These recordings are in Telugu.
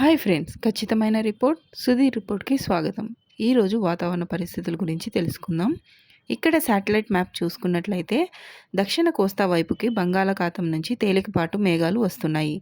హాయ్ ఫ్రెండ్స్, ఖచ్చితమైన రిపోర్ట్ సుధీర్ రిపోర్ట్కి స్వాగతం. ఈరోజు వాతావరణ పరిస్థితుల గురించి తెలుసుకుందాం. ఇక్కడ శాటిలైట్ మ్యాప్ చూసుకున్నట్లయితే దక్షిణ కోస్తా వైపుకి బంగాళాఖాతం నుంచి తేలికపాటు మేఘాలు వస్తున్నాయి.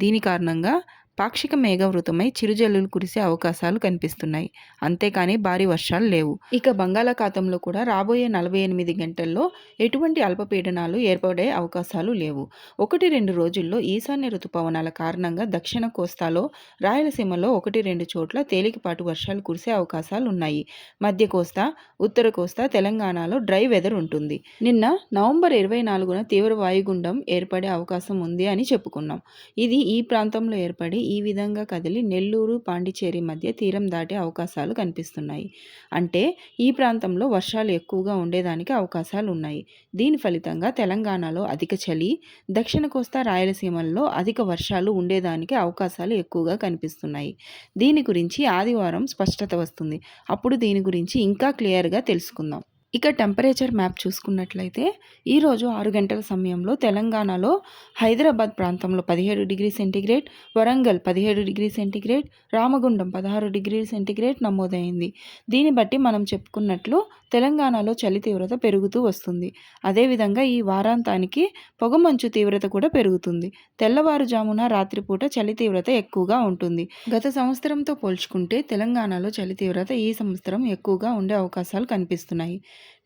దీని కారణంగా పాక్షిక మేఘావృతమై చిరుజల్లులు కురిసే అవకాశాలు కనిపిస్తున్నాయి. అంతేకాని భారీ వర్షాలు లేవు. ఇక బంగాళాఖాతంలో కూడా రాబోయే 48 గంటల్లో ఎటువంటి అల్పపీడనాలు ఏర్పడే అవకాశాలు లేవు. 1-2 రోజుల్లో ఈశాన్య రుతుపవనాల కారణంగా దక్షిణ కోస్తాలో, రాయలసీమలో 1-2 చోట్ల తేలికపాటు వర్షాలు కురిసే అవకాశాలు ఉన్నాయి. మధ్య కోస్తా, ఉత్తర కోస్తా, తెలంగాణలో డ్రై వెదర్ ఉంటుంది. నిన్న నవంబర్ 24న తీవ్ర వాయుగుండం ఏర్పడే అవకాశం ఉంది అని చెప్పుకున్నాం. ఇది ఈ ప్రాంతంలో ఏర్పడి ఈ విధంగా కదిలి నెల్లూరు, పాండిచేరి మధ్య తీరం దాటే అవకాశాలు కనిపిస్తున్నాయి. అంటే ఈ ప్రాంతంలో వర్షాలు ఎక్కువగా ఉండేదానికి అవకాశాలు ఉన్నాయి. దీని ఫలితంగా తెలంగాణలో అధిక చలి, దక్షిణ కోస్తా, రాయలసీమల్లో అధిక వర్షాలు ఉండేదానికి అవకాశాలు ఎక్కువగా కనిపిస్తున్నాయి. దీని గురించి ఆదివారం స్పష్టత వస్తుంది. అప్పుడు దీని గురించి ఇంకా క్లియర్గా తెలుసుకుందాం. ఇక టెంపరేచర్ మ్యాప్ చూసుకున్నట్లయితే ఈరోజు 6 గంటల సమయంలో తెలంగాణలో హైదరాబాద్ ప్రాంతంలో 17 degree centigrade, Warangal 17 degree centigrade, Ramagundam 16 degree centigrade నమోదైంది. దీన్ని బట్టి మనం చెప్పుకున్నట్లు తెలంగాణలో చలి తీవ్రత పెరుగుతూ వస్తుంది. అదేవిధంగా ఈ వారాంతానికి పొగమంచు తీవ్రత కూడా పెరుగుతుంది. తెల్లవారుజామున రాత్రిపూట చలి తీవ్రత ఎక్కువగా ఉంటుంది. గత సంవత్సరంతో పోల్చుకుంటే తెలంగాణలో చలి తీవ్రత ఈ సంవత్సరం ఎక్కువగా ఉండే అవకాశాలు కనిపిస్తున్నాయి.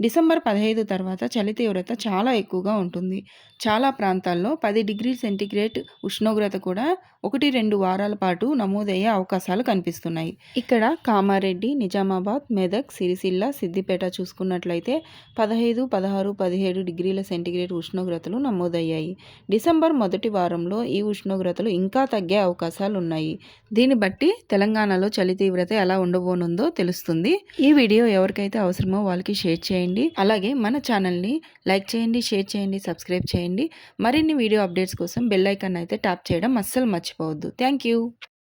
డిసెంబర్ 15 తర్వాత చలి తీవ్రత చాలా ఎక్కువగా ఉంటుంది. చాలా ప్రాంతాల్లో 10 డిగ్రీ సెంటీగ్రేడ్ ఉష్ణోగ్రత కూడా 1-2 వారాల పాటు నమోదయ్యే అవకాశాలు కనిపిస్తున్నాయి. ఇక్కడ కామారెడ్డి, నిజామాబాద్, మెదక్, సిరిసిల్ల, సిద్దిపేట చూసుకున్నట్లయితే 15, 16, 17 డిగ్రీల సెంటీగ్రేడ్ ఉష్ణోగ్రతలు నమోదయ్యాయి. డిసెంబర్ మొదటి వారంలో ఈ ఉష్ణోగ్రతలు ఇంకా తగ్గే అవకాశాలు ఉన్నాయి. దీన్ని బట్టి తెలంగాణలో చలి తీవ్రత ఎలా ఉండబోనుందో తెలుస్తుంది. ఈ వీడియో ఎవరికైతే అవసరమో వాళ్ళకి షేర్ చేయండి. అలాగే మన ఛానల్ని లైక్ చేయండి, షేర్ చేయండి, సబ్స్క్రైబ్ చేయండి. మరిన్ని వీడియో అప్డేట్స్ కోసం బెల్ ఐకాన్ అయితే ట్యాప్ చేయడం అస్సలు మర్చిపోవద్దు. Thank you.